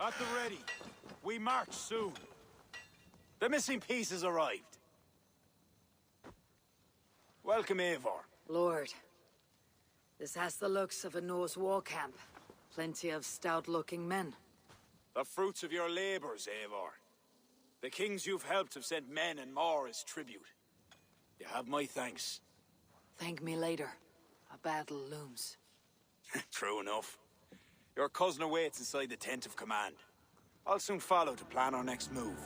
At the ready. We march soon. The missing pieces arrived. Welcome, Eivor. Lord, this has the looks of a Norse war camp. Plenty of stout-looking men. The fruits of your labors, Eivor. The kings you've helped have sent men and more as tribute. You have my thanks. Thank me later. A battle looms. True enough. Your cousin awaits inside the tent of command. I'll soon follow to plan our next move.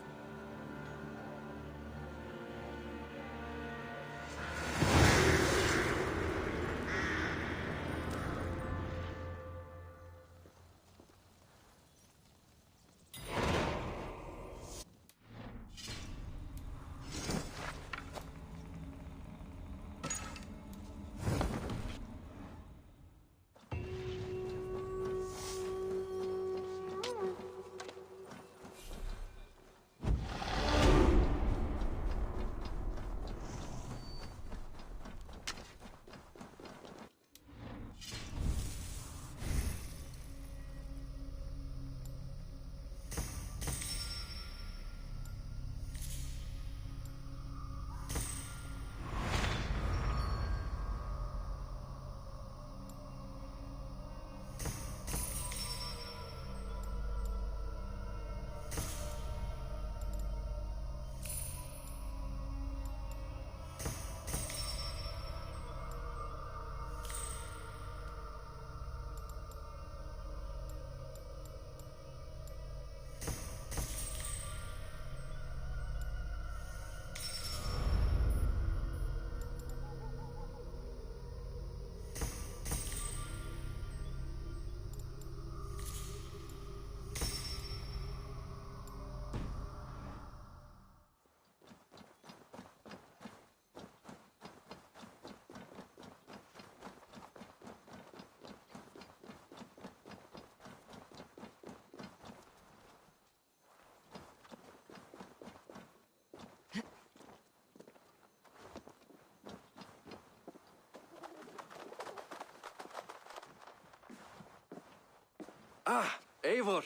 Ah, Eivor.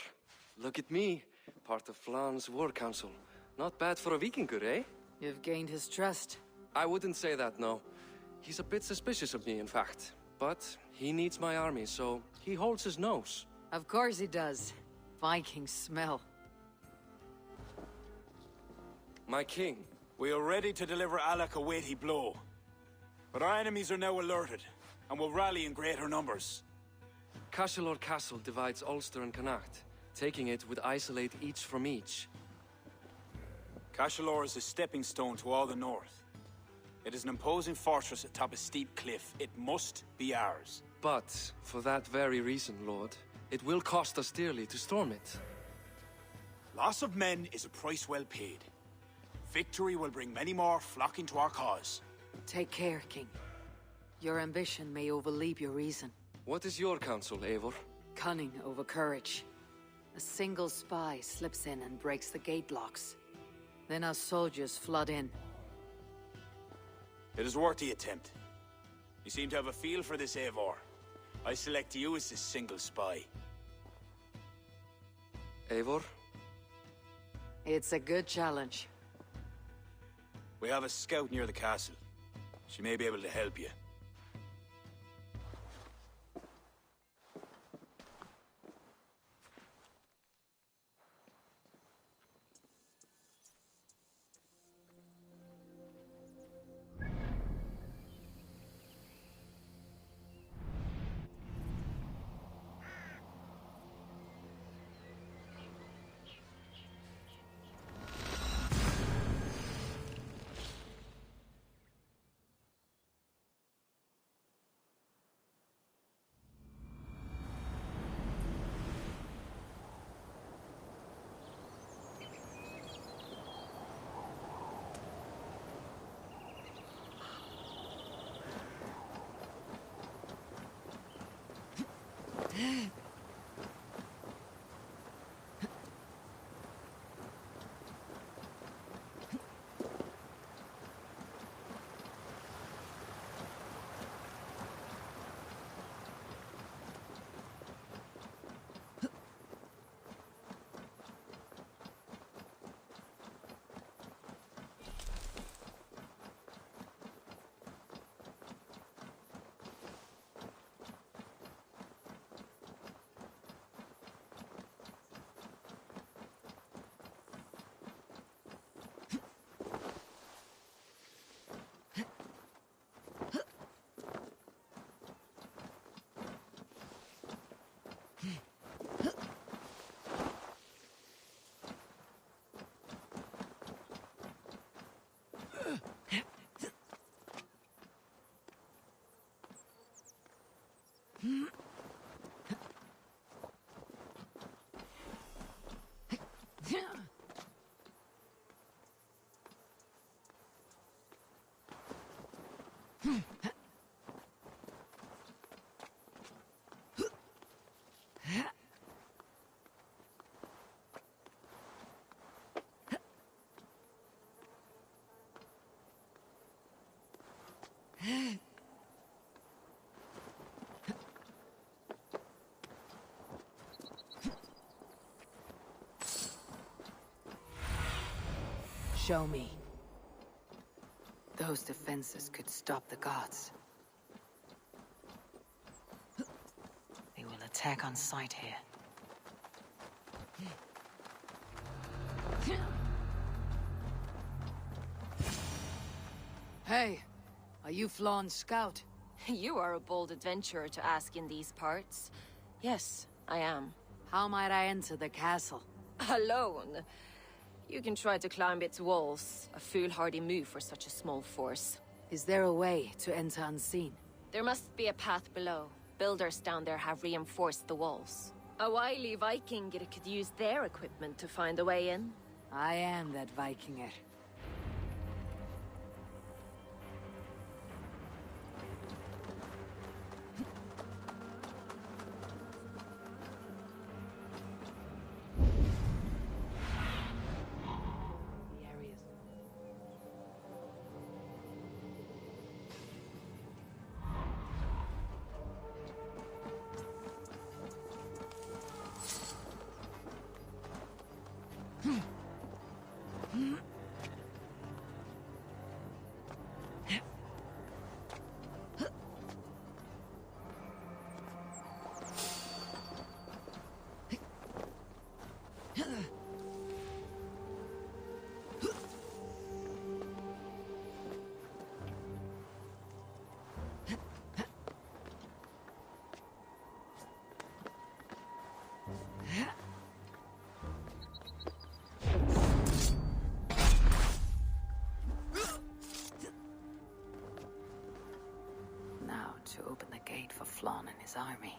Look at me. Part of Flan's war council. Not bad for a Vikingur, eh? You've gained his trust. I wouldn't say that, no. He's a bit suspicious of me, in fact. But he needs my army, so he holds his nose. Of course he does. Vikings smell. My king. We are ready to deliver Alec a weighty blow. But our enemies are now alerted, and will rally in greater numbers. Cashel Castle divides Ulster and Connacht. Taking it would isolate each from each. Cashel is a stepping stone to all the north. It is an imposing fortress atop a steep cliff. It must be ours. But, for that very reason, Lord, it will cost us dearly to storm it. Loss of men is a price well paid. Victory will bring many more flocking to our cause. Take care, King. Your ambition may overleap your reason. What is your counsel, Eivor? Cunning over courage. A single spy slips in and breaks the gate locks. Then our soldiers flood in. It is worth the attempt. You seem to have a feel for this, Eivor. I select you as the single spy. Eivor? It's a good challenge. We have a scout near the castle. She may be able to help you. Show me. Those defenses could stop the gods. They will attack on sight here. Hey, are you Flawn's scout? You are a bold adventurer to ask in these parts. Yes, I am. How might I enter the castle? Alone? You can try to climb its walls. A foolhardy move for such a small force. Is there a way to enter unseen? There must be a path below. Builders down there have reinforced the walls. A wily Viking could use their equipment to find a way in. I am that Vikinger. To open the gate for Flawn and his army.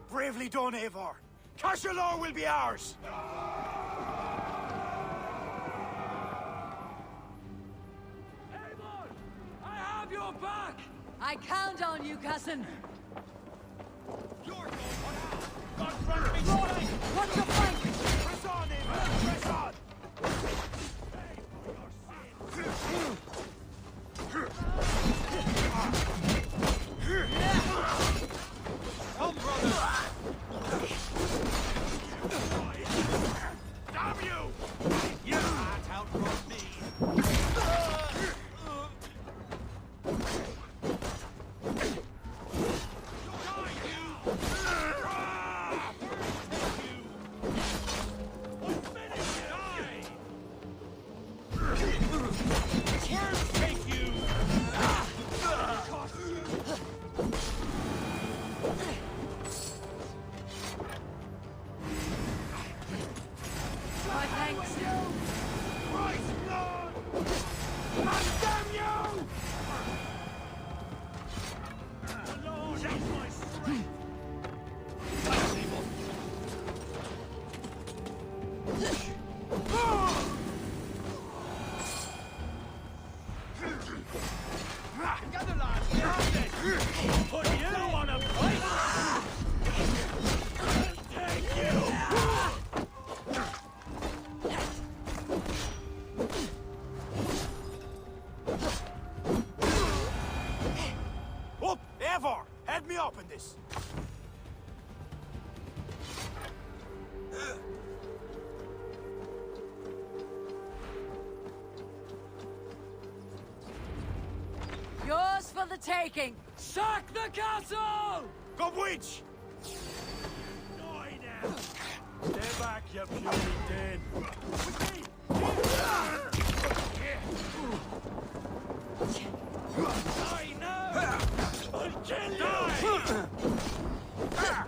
Bravely done, Eivor. Cashalor will be ours. Eivor! I have your back! I count on you, cousin. God front me, Johnny! What's the fight? Press on, Eivor! Press on! Come, brother! Damn you! You can't outrun me! Head me up in this. Yours for the taking. Sack the castle! Go witch! Die now! Stay back, you puny dead! Die now! I'll kill you! Die!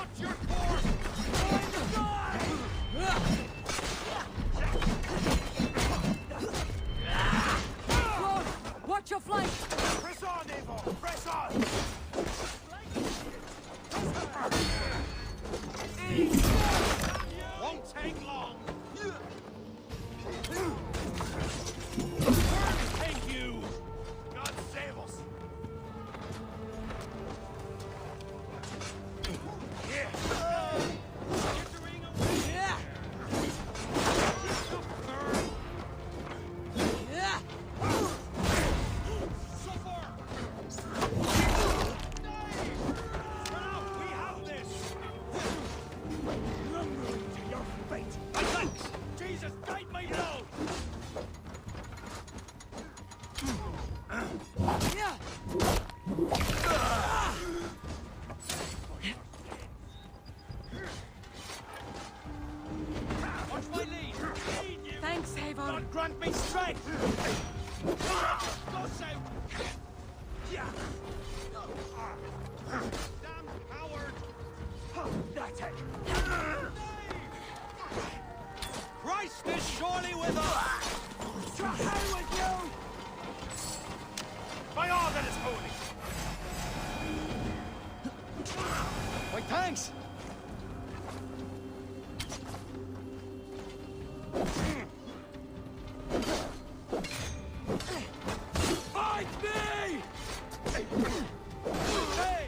What's your course? Going to die! Watch your flank! Press on, Eivor! Press on! Won't take long! Thank you! God save us! Yeah! Get the ring away! Yeah! Yeah! We have this! Lumbering to your fate! Thanks! Jesus, guide my load! Yeah! Watch my lead! Lead you! Thanks, Eivor. God grant me strength! Go south! Yeah! Damn coward! That's it! Christ is surely with us! To hell with you! By all that is holy! Why, thanks! Fight me! Hey!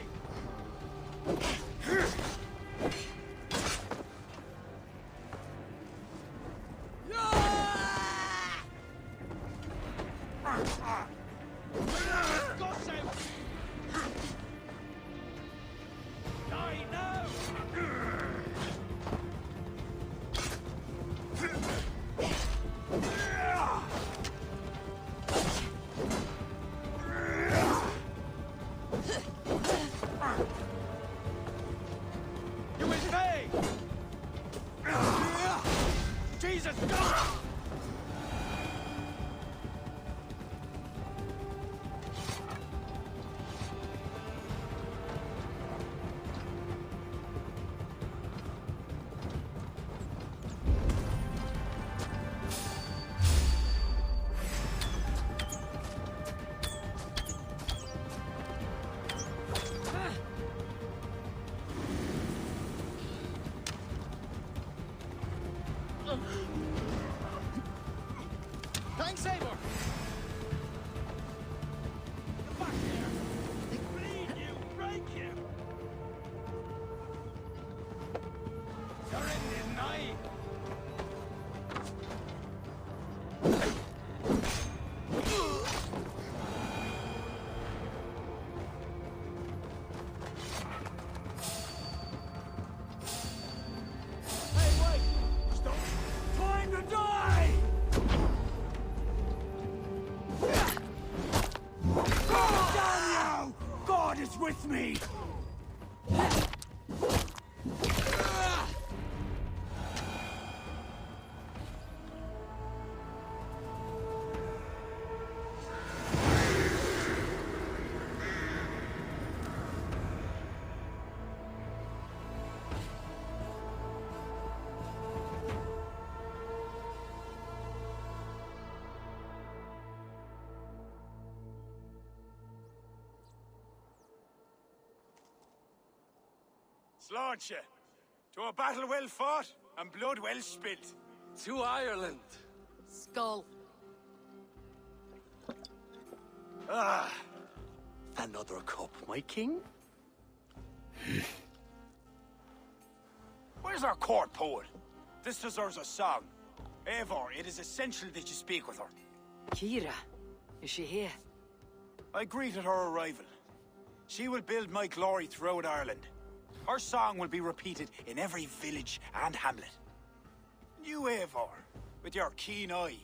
Go south! Die now! You will pay! Jesus, go! Thanks, Eivor! Get back here! They bleed you, break you! Your end is nigh! Hey, wait! Stop! Time to die! Damn you! God is with me! Launch you to a battle well fought and blood well spilt. To Ireland! Skull. Ah, another cup, my king. Where's our court poet? This deserves a song. Eivor, it is essential that you speak with her. Kira. Is she here? I greeted her arrival. She will build my glory throughout Ireland. Her song will be repeated in every village and hamlet. You, Eivor, with your keen eye,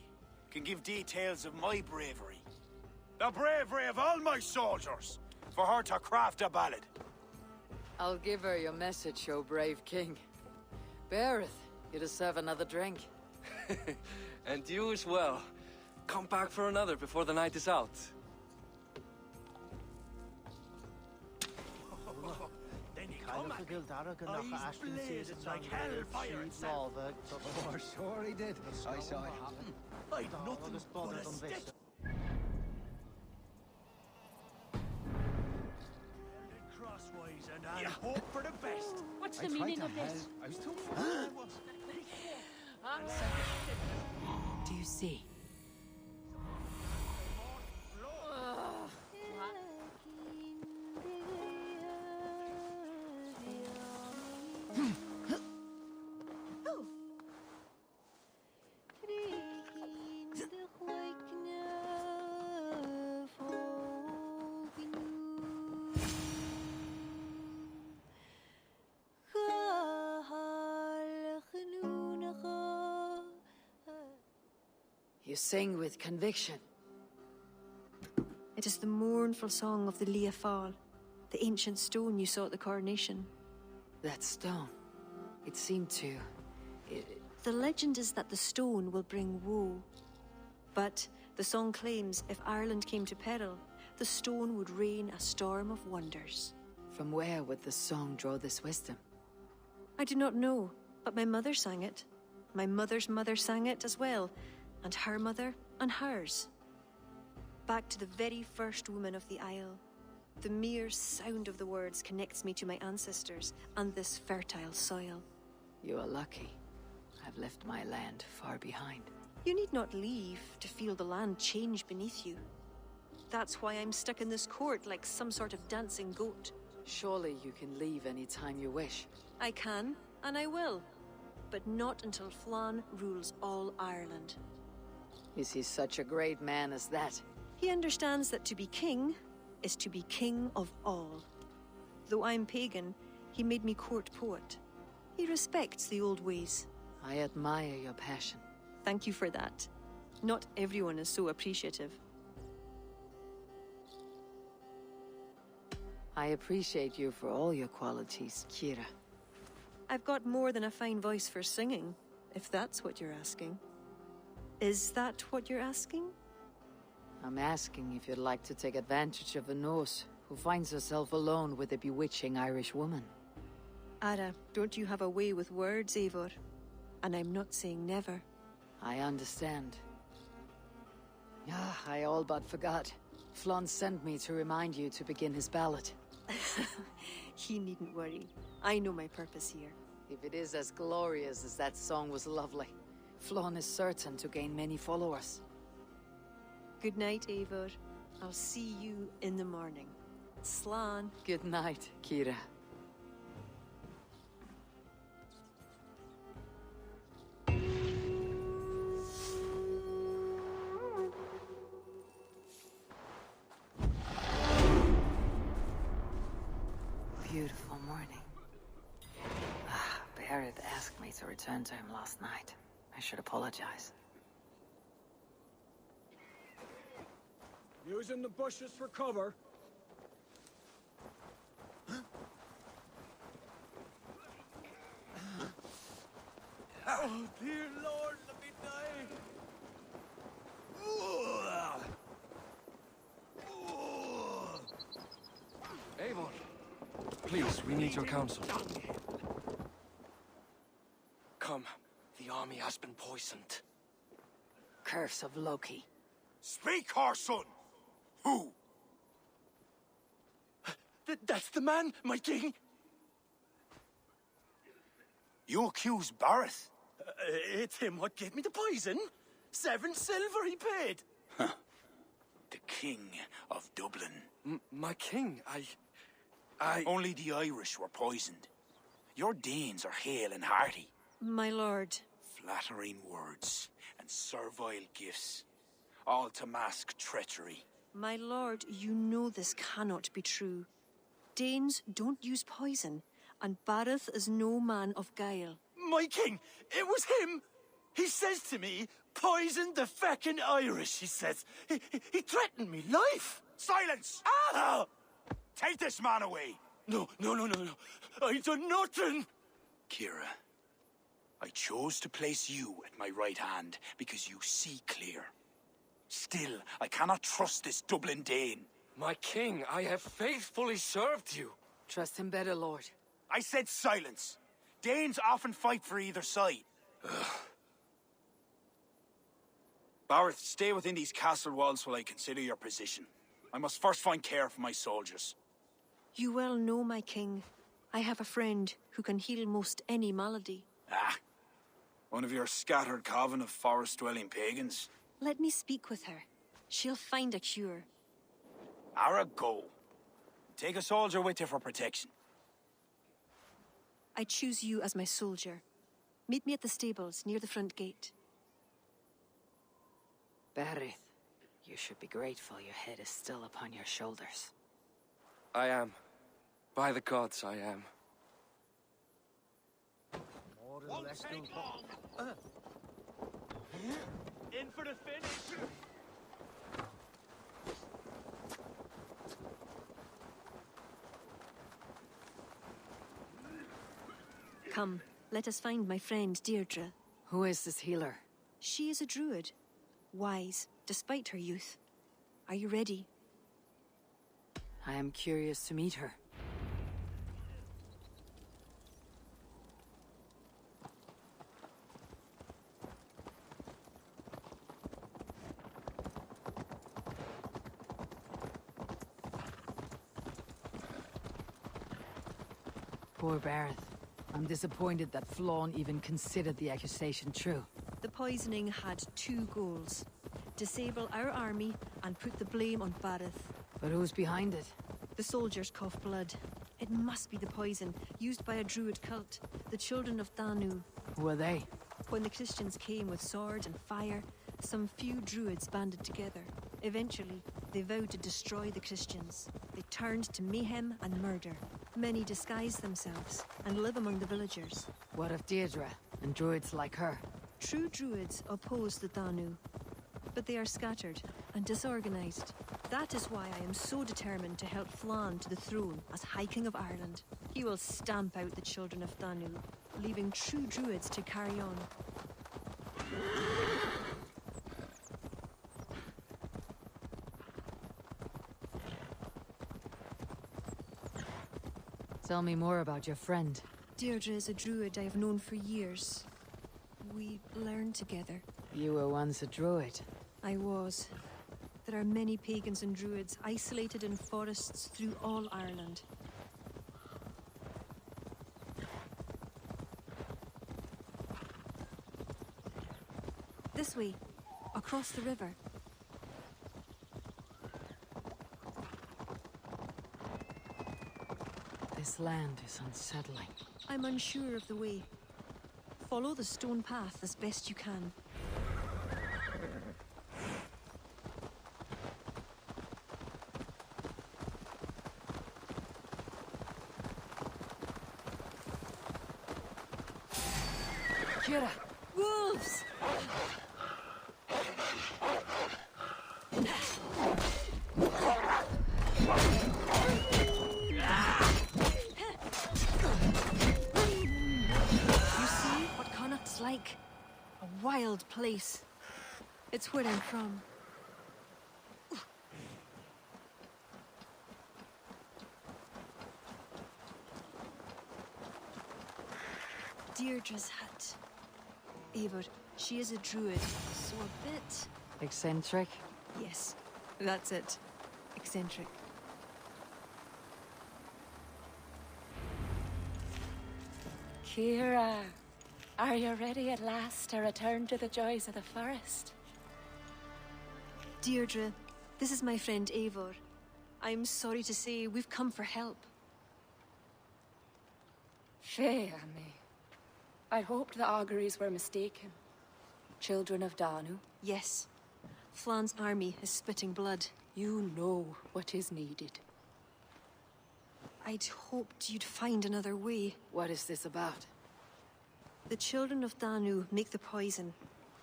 can give details of my bravery. The bravery of all my soldiers, for her to craft a ballad. I'll give her your message, O brave king. Beareth, you deserve another drink. And you as well. Come back for another before the night is out. Then he He's blazing like hellfire itself. Oh, sure he did. I saw it happen. I'd nothing but a stick. Crosswise, and I hope for the best. What's the meaning of this? I was too far. Do you see? You sing with conviction. It is the mournful song of the Levi, the ancient stone you saw at the coronation. That stone. It seemed to... The legend is that the stone will bring woe. But the song claims if Ireland came to peril, the stone would rain a storm of wonders. From where would the song draw this wisdom? I do not know, but my mother sang it. My mother's mother sang it as well, and her mother and hers. Back to the very first woman of the Isle. The mere sound of the words connects me to my ancestors and this fertile soil. You are lucky. I've left my land far behind. You need not leave to feel the land change beneath you. That's why I'm stuck in this court like some sort of dancing goat. Surely you can leave any time you wish. I can, and I will. But not until Flann rules all Ireland. Is he such a great man as that? He understands that to be king is to be king of all. Though I'm pagan, he made me court poet. He respects the old ways. I admire your passion. Thank you for that. Not everyone is so appreciative. I appreciate you for all your qualities, Kira. I've got more than a fine voice for singing, if that's what you're asking. Is that what you're asking? I'm asking if you'd like to take advantage of a Norse who finds herself alone with a bewitching Irish woman. Ara, don't you have a way with words, Eivor? And I'm not saying never. I understand. Ah, I all but forgot. Flann sent me to remind you to begin his ballad. He needn't worry. I know my purpose here. If it is as glorious as that song was lovely, Flann is certain to gain many followers. Good night, Eivor. I'll see you in the morning. Slán. Good night, Kira. Beautiful morning. Barrett asked me to return to him last night. I should apologize. Using the bushes for cover. Oh, dear Lord, let me die. Eivor, please, we need your counsel. Come, the army has been poisoned. Curse of Loki. Speak, our son! Who? That's the man, my king. You accuse Barrett? It's him what gave me the poison. 7 silver he paid. Huh. The king of Dublin. My king, Only the Irish were poisoned. Your Danes are hale and hearty. My lord. Flattering words and servile gifts, all to mask treachery. My lord, you know this cannot be true. Danes don't use poison, and Bareth is no man of guile. My king, it was him. He says to me, poison the feckin' Irish, he says. He threatened me life. Silence! Ah! Take this man away! No. I done nothing. Kira, I chose to place you at my right hand because you see clear. Still, I cannot trust this Dublin Dane. my king, I have faithfully served you. Trust him better, Lord. I said silence. Danes often fight for either side. Barrett, stay within these castle walls while I consider your position. I must first find care for my soldiers. You well know, my king. I have a friend who can heal most any malady. Ah, one of your scattered coven of forest-dwelling pagans. Let me speak with her. She'll find a cure. Ara, go. Take a soldier with you for protection. I choose you as my soldier. Meet me at the stables near the front gate. Berith, you should be grateful your head is still upon your shoulders. I am. By the gods, I am. Won't take long. In for the finish. Come, let us find my friend Deirdre. Who is this healer? She is a druid. Wise, despite her youth. Are you ready? I am curious to meet her. Poor Bareth. I'm disappointed that Flawn even considered the accusation true. The poisoning had two goals. Disable our army and put the blame on Bareth. But who's behind it? The soldiers cough blood. It must be the poison used by a druid cult, the children of Danu. Who are they? When the Christians came with sword and fire, some few druids banded together. Eventually, they vowed to destroy the Christians. They turned to mayhem and murder. Many disguise themselves and live among the villagers. What of Deirdre and druids like her? True druids oppose the Danu, but they are scattered and disorganized. That is why I am so determined to help Flann to the throne as High King of Ireland. He will stamp out the children of Danu, leaving true druids to carry on. Tell me more about your friend. Deirdre is a druid I have known for years. We learned together. You were once a druid. I was. There are many pagans and druids isolated in forests through all Ireland. This way, across the river. This land is unsettling. I'm unsure of the way. Follow the stone path as best you can. Kira! Wolves! Like a wild place. It's where I'm from. Deirdre's hut. Eivor, she is a druid, so a bit... Eccentric? Yes, that's it. Eccentric. Kira, are you ready at last to return to the joys of the forest? Deirdre, this is my friend Eivor. I'm sorry to say we've come for help. Fair me. I hoped the auguries were mistaken. Children of Danu? Yes. Flann's army is spitting blood. You know what is needed. I'd hoped you'd find another way. What is this about? The children of Danu make the poison,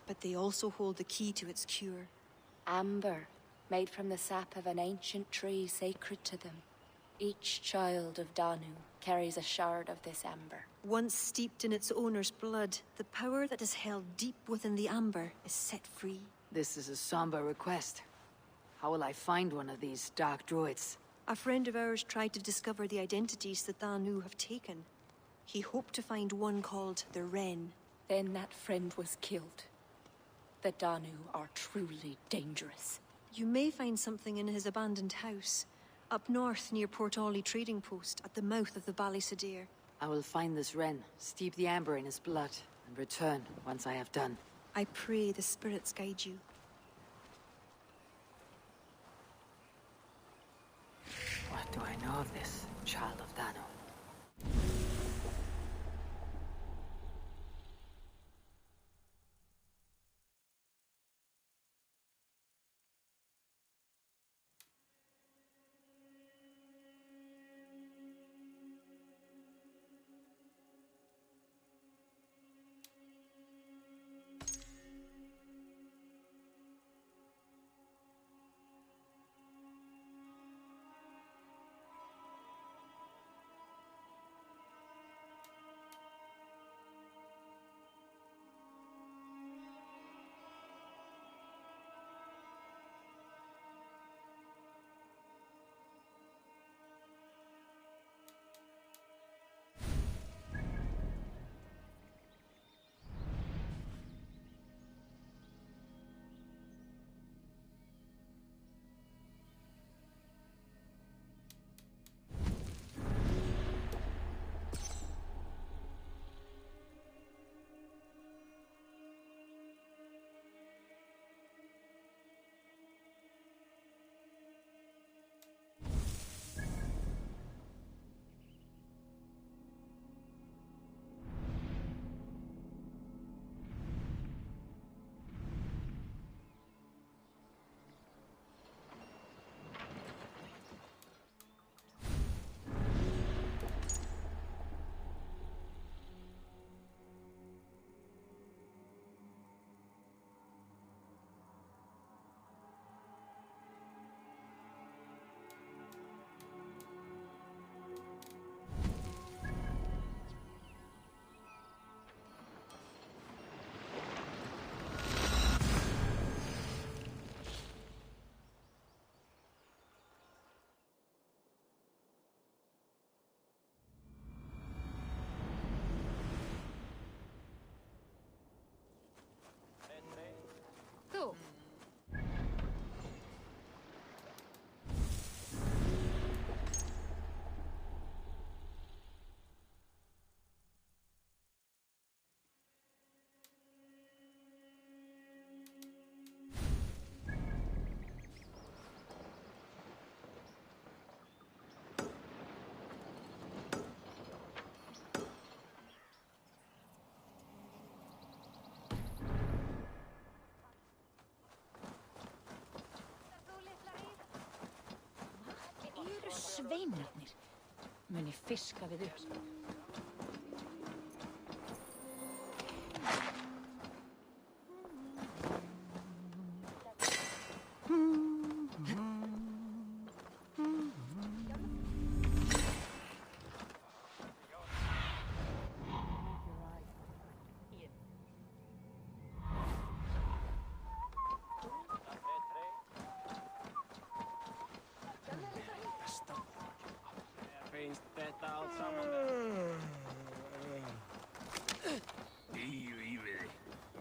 but they also hold the key to its cure. Amber, made from the sap of an ancient tree sacred to them. Each child of Danu carries a shard of this amber. Once steeped in its owner's blood, the power that is held deep within the amber is set free. This is a somber request. How will I find one of these dark druids? A friend of ours tried to discover the identities that Danu have taken. He hoped to find one called the Wren. Then that friend was killed. The Danu are truly dangerous. You may find something in his abandoned house, up north near Port Ollie trading post at the mouth of the Ballysadir. I will find this Wren, steep the amber in his blood, and return once I have done. I pray the spirits guide you. What do I know of this, child of Danu? Go. Sveinarnir muni fiska við upp.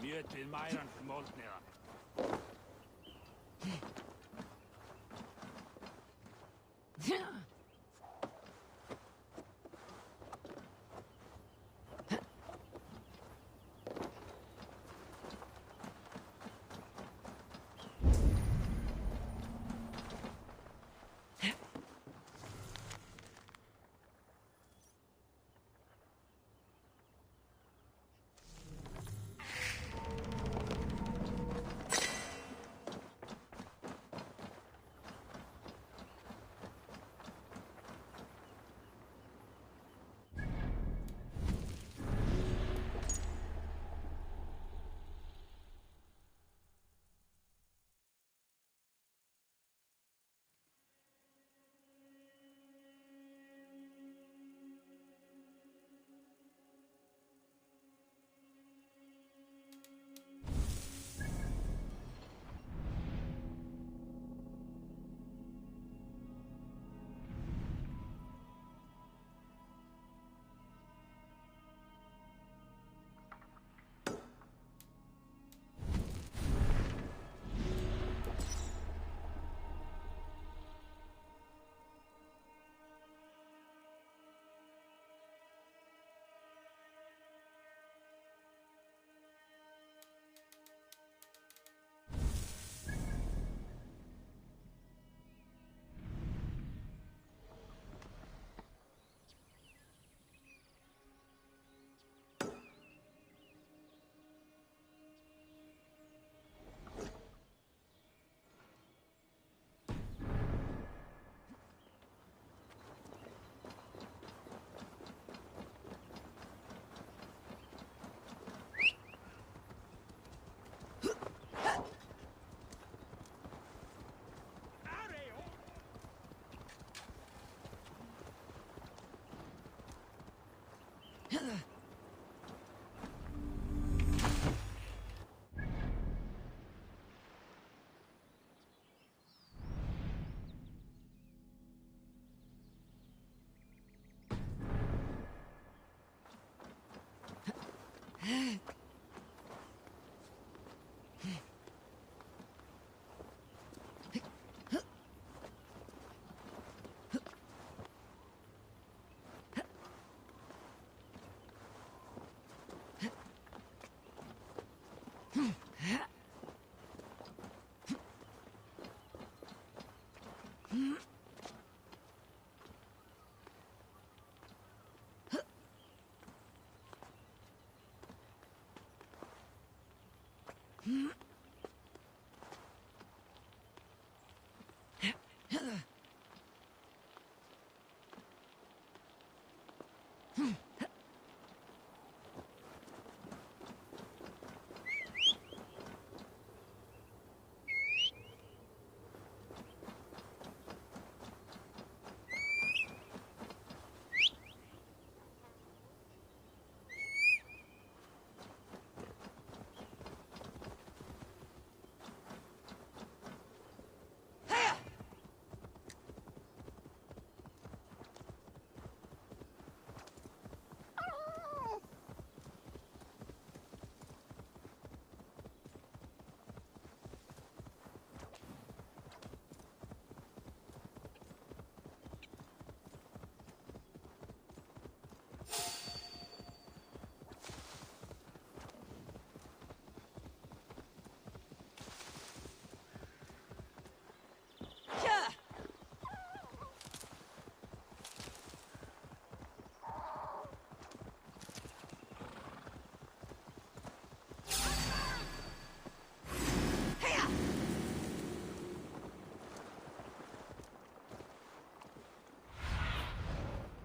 Mjötið mæran moldniðan.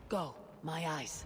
Go, my eyes.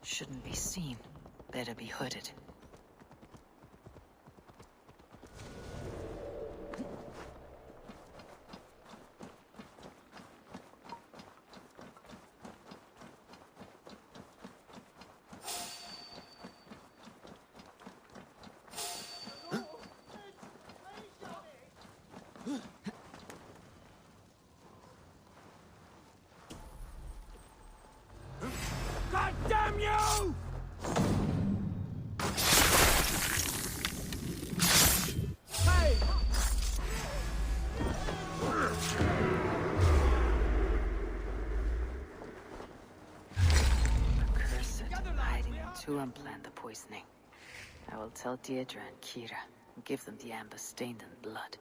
Shouldn't be seen. Better be hooded. God damn you! Hey! Cursed, hiding in too and plan the poisoning. I will tell Deirdre and Kira and give them the amber stained in blood.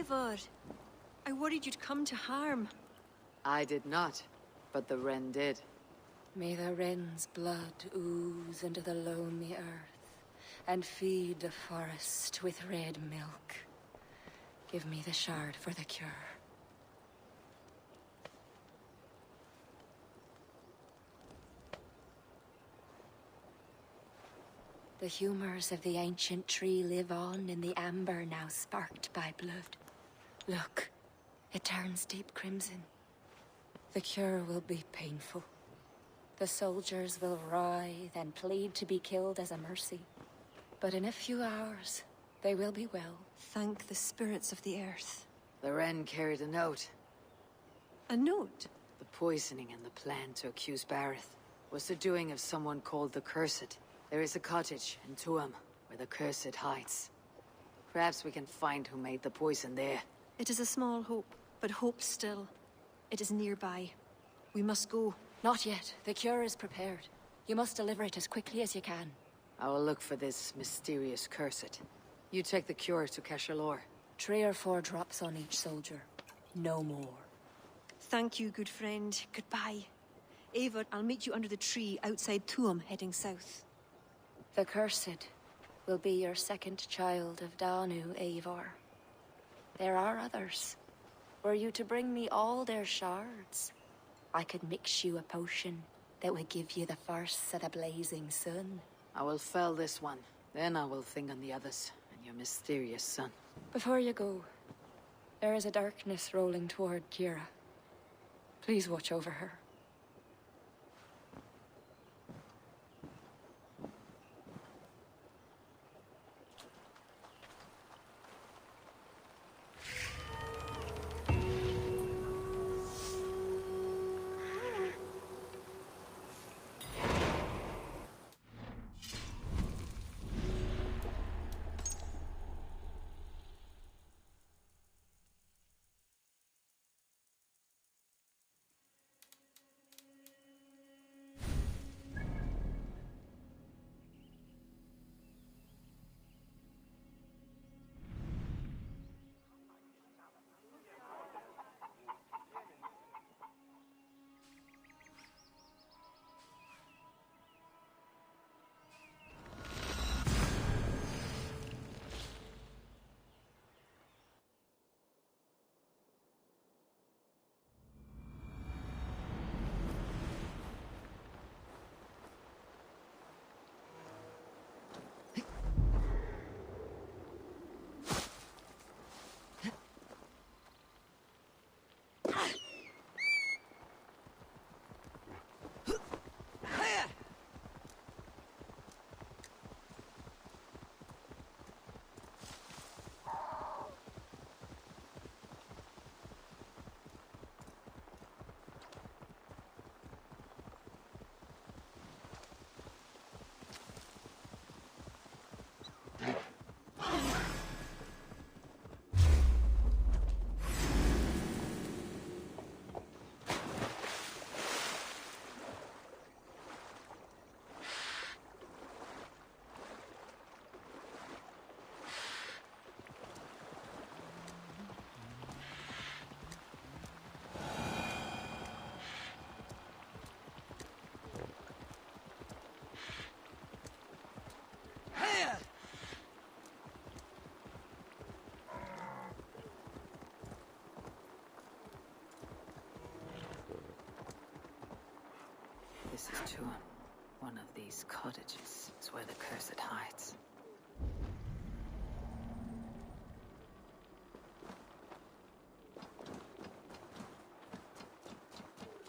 Eivor, I worried you'd come to harm. I did not, but the wren did. May the wren's blood ooze into the lonely earth and feed the forest with red milk. Give me the shard for the cure. The humors of the ancient tree live on in the amber now sparked by blood. Look, it turns deep crimson. The cure will be painful. The soldiers will writhe and plead to be killed as a mercy. But in a few hours, they will be well. Thank the spirits of the earth. The wren carried a note. A note? The poisoning and the plan to accuse Bareth was the doing of someone called the Cursed. There is a cottage in Tuam where the Cursed hides. Perhaps we can find who made the poison there. It is a small hope, but hope still. It is nearby. We must go. Not yet. The cure is prepared. You must deliver it as quickly as you can. I will look for this mysterious Cursed. You take the cure to Cashalor. 3 or 4 drops on each soldier. No more. Thank you, good friend. Goodbye. Eivor, I'll meet you under the tree outside Tuam, heading south. The Cursed will be your second child of Danu, Eivor. There are others. Were you to bring me all their shards, I could mix you a potion that would give you the first of the blazing sun. I will fell this one. Then I will think on the others and your mysterious son. Before you go, there is a darkness rolling toward Kira. Please watch over her. This is Tuam. One of these cottages is where the Cursed hides.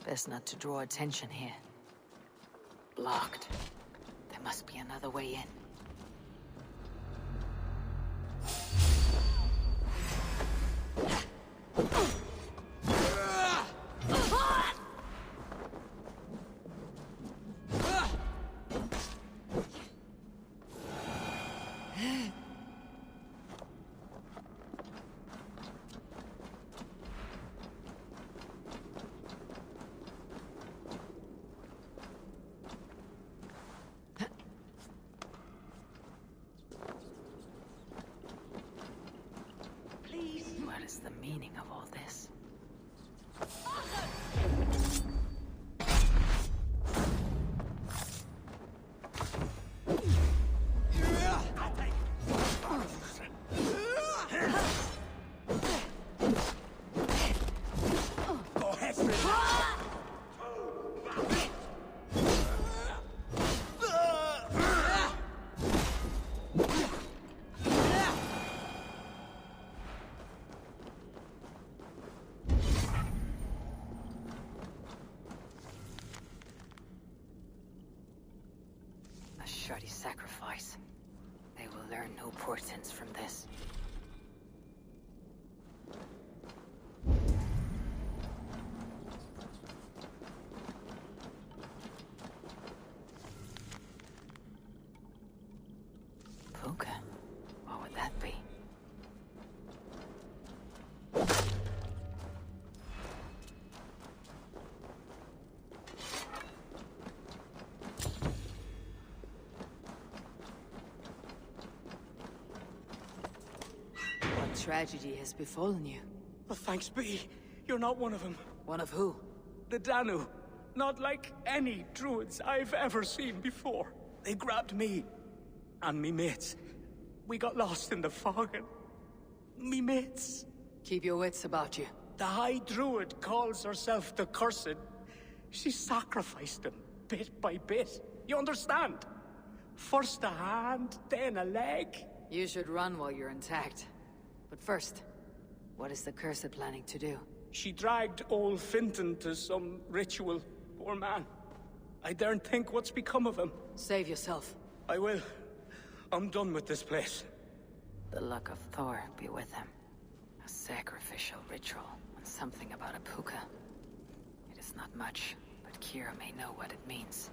Best not to draw attention here. Blocked. There must be another way in. shoddy sacrifice. They will learn no portents from this. Puka? What would that be? What tragedy has befallen you? Well, thanks be. You're not one of them. One of who? The Danu. Not like any druids I've ever seen before. They grabbed me and me mates. We got lost in the fog and me mates. Keep your wits about you. The High Druid calls herself the Cursed. She sacrificed them bit by bit. You understand? First a hand, then a leg. You should run while you're intact. But first, what is the Cursed planning to do? She dragged old Finton to some ritual. Poor man. I daren't think what's become of him. Save yourself. I will. I'm done with this place. The luck of Thor be with him. A sacrificial ritual and something about a puka. It is not much, but Kira may know what it means.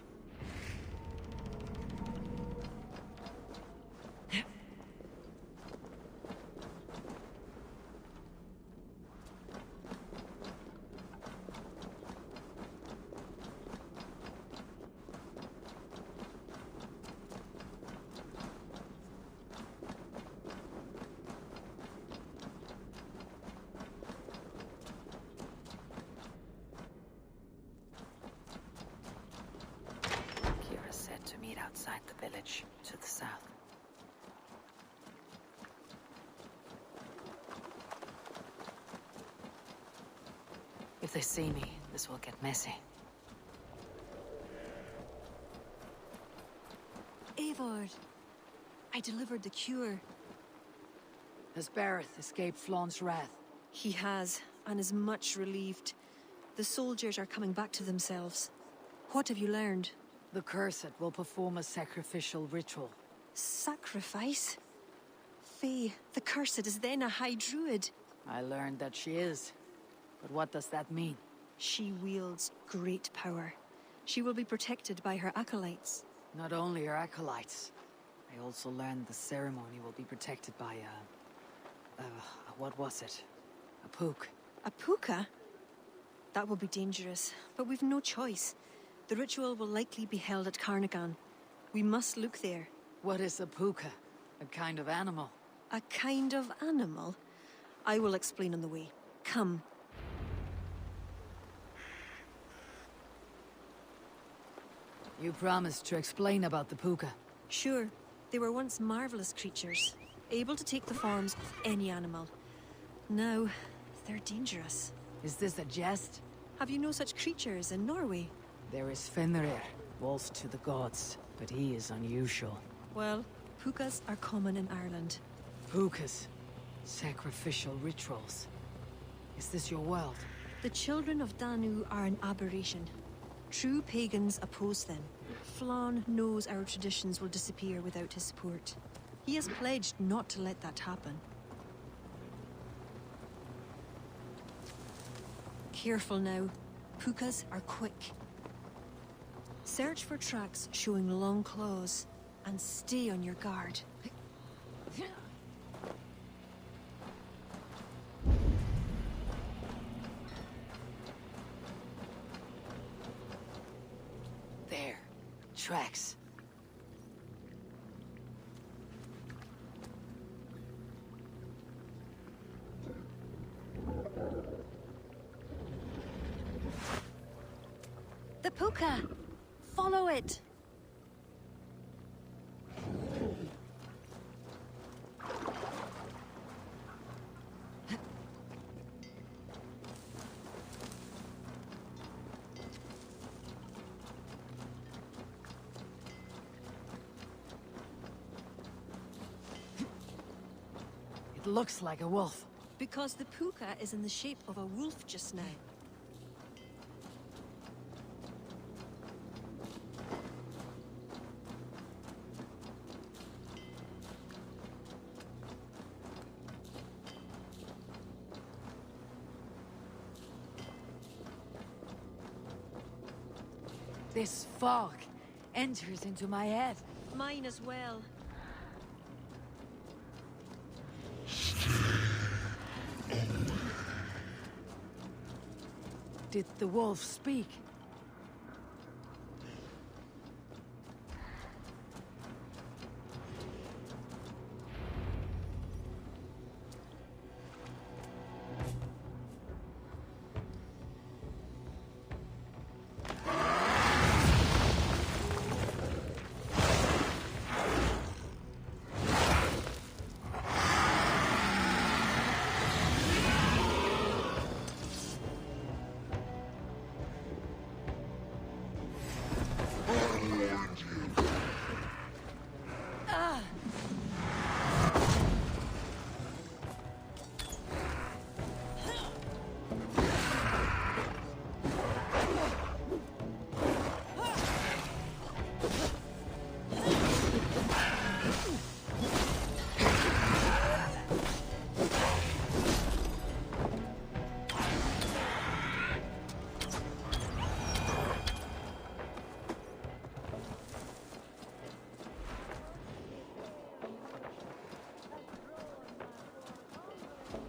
To meet outside the village, to the south. If they see me, this will get messy. Eivor, I delivered the cure. Has Bareth escaped Flaun's wrath? He has, and is much relieved. The soldiers are coming back to themselves. What have you learned? The Cursed will perform a sacrificial ritual. Sacrifice? Faye, the Cursed is then a High Druid. I learned that she is. But what does that mean? She wields great power. She will be protected by her acolytes. Not only her acolytes. I also learned the ceremony will be protected by what was it? A pook. A puka? That will be dangerous, but we've no choice. The ritual will likely be held at Carnagan. We must look there. What is a puka? A kind of animal? A kind of animal? I will explain on the way. Come. You promised to explain about the puka. Sure. They were once marvelous creatures, able to take the forms of any animal. Now, they're dangerous. Is this a jest? Have you no such creatures in Norway? There is Fenrir, waltz to the gods, but he is unusual. Well, pukas are common in Ireland. Pukas? Sacrificial rituals. Is this your world? The children of Danu are an aberration. True pagans oppose them. Flann knows our traditions will disappear without his support. He has pledged not to let that happen. Careful now. Pukas are quick. Search for tracks showing long claws, and stay on your guard. There. Tracks. The puka! Follow it! It looks like a wolf. Because the puka is in the shape of a wolf just now. This fog enters into my head. Mine as well. Did the wolf speak?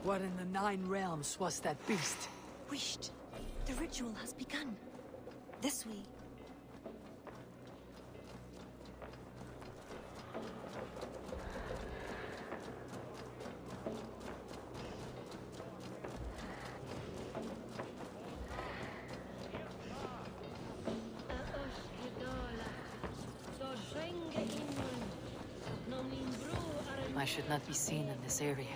What in the Nine Realms was that beast? Wished. The ritual has begun. This way. I should not be seen in this area.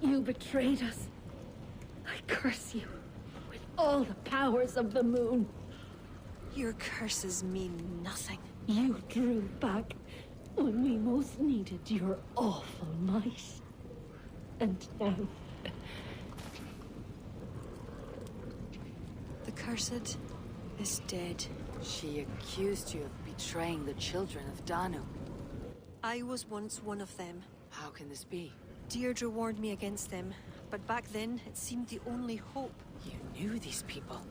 You betrayed us. I curse you with all the powers of the moon. Your curses mean nothing. You drew back when we most needed your awful might. And now... The Cursed is dead. She accused you of betraying the children of Danu. I was once one of them. How can this be? Deirdre warned me against them, but back then it seemed the only hope. You knew these people.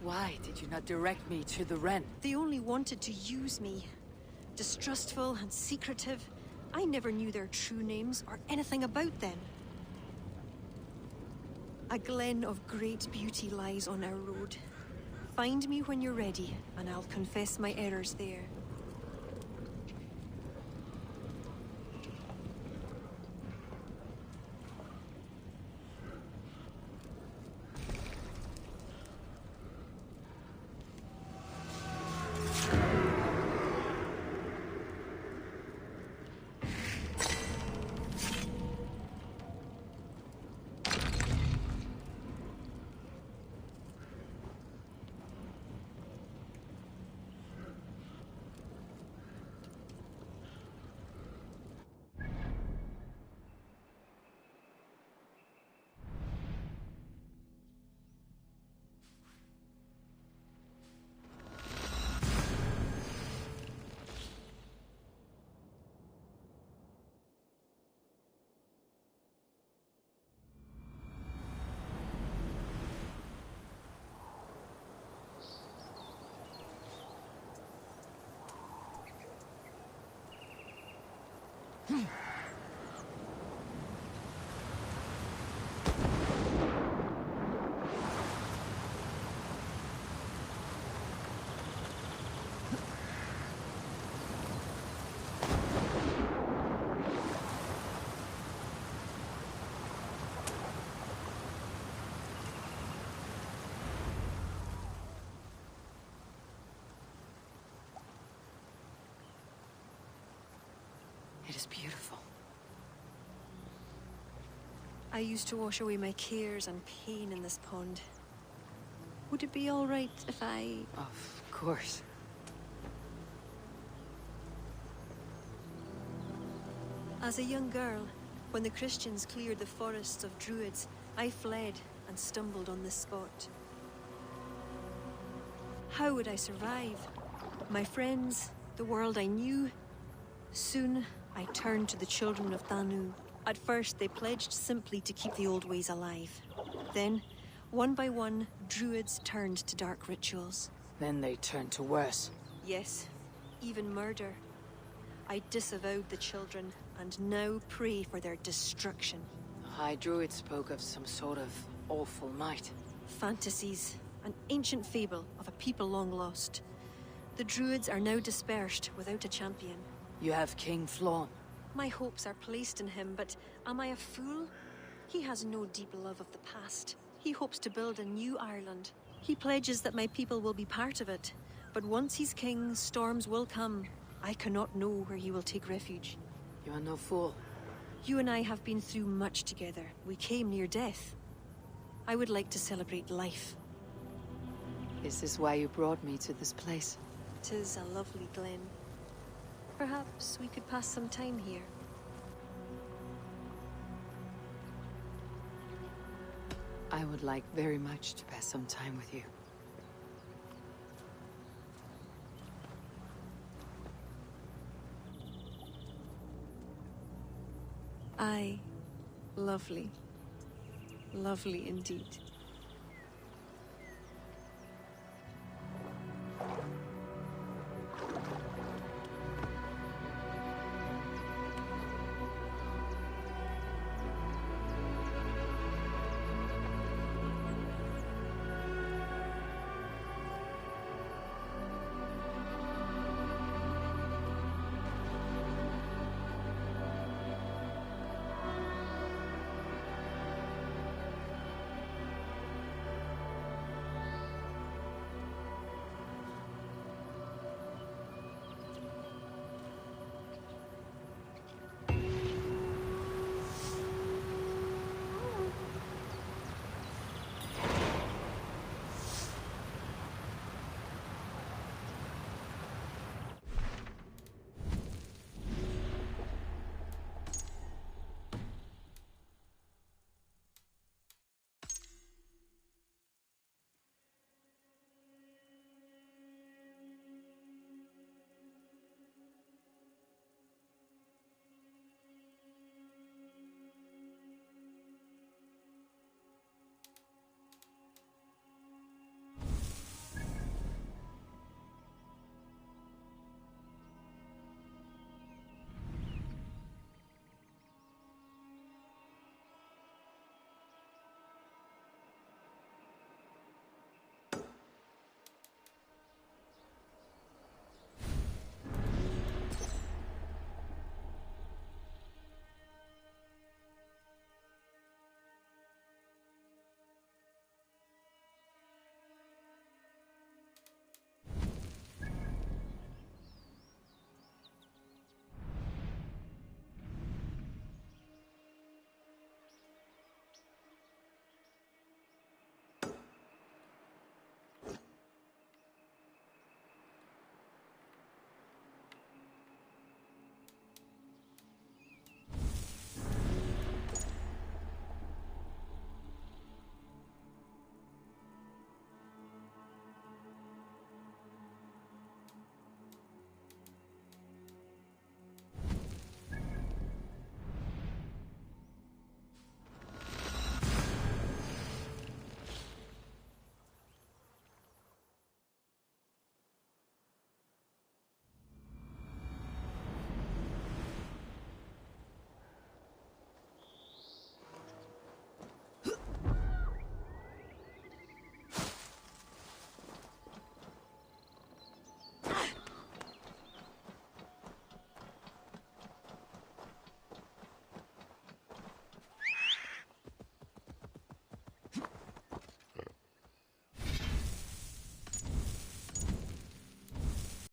Why did you not direct me to the Wren? They only wanted to use me. Distrustful and secretive. I never knew their true names or anything about them. A glen of great beauty lies on our road. Find me when you're ready, and I'll confess my errors there. It is beautiful. I used to wash away my cares and pain in this pond. Would it be all right if I... Of course. As a young girl, when the Christians cleared the forests of druids, I fled and stumbled on this spot. How would I survive? My friends, the world I knew. Soon, I turned to the children of Danu. At first, they pledged simply to keep the old ways alive. Then, one by one, druids turned to dark rituals. Then they turned to worse. Yes, even murder. I disavowed the children, and now pray for their destruction. The High Druid spoke of some sort of awful might. Fantasies, an ancient fable of a people long lost. The druids are now dispersed without a champion. You have King Flawn. My hopes are placed in him, but am I a fool? He has no deep love of the past. He hopes to build a new Ireland. He pledges that my people will be part of it. But once he's king, storms will come. I cannot know where he will take refuge. You are no fool. You and I have been through much together. We came near death. I would like to celebrate life. Is this why you brought me to this place? 'Tis a lovely glen. Perhaps we could pass some time here. I would like very much to pass some time with you. Aye. Lovely. Lovely indeed.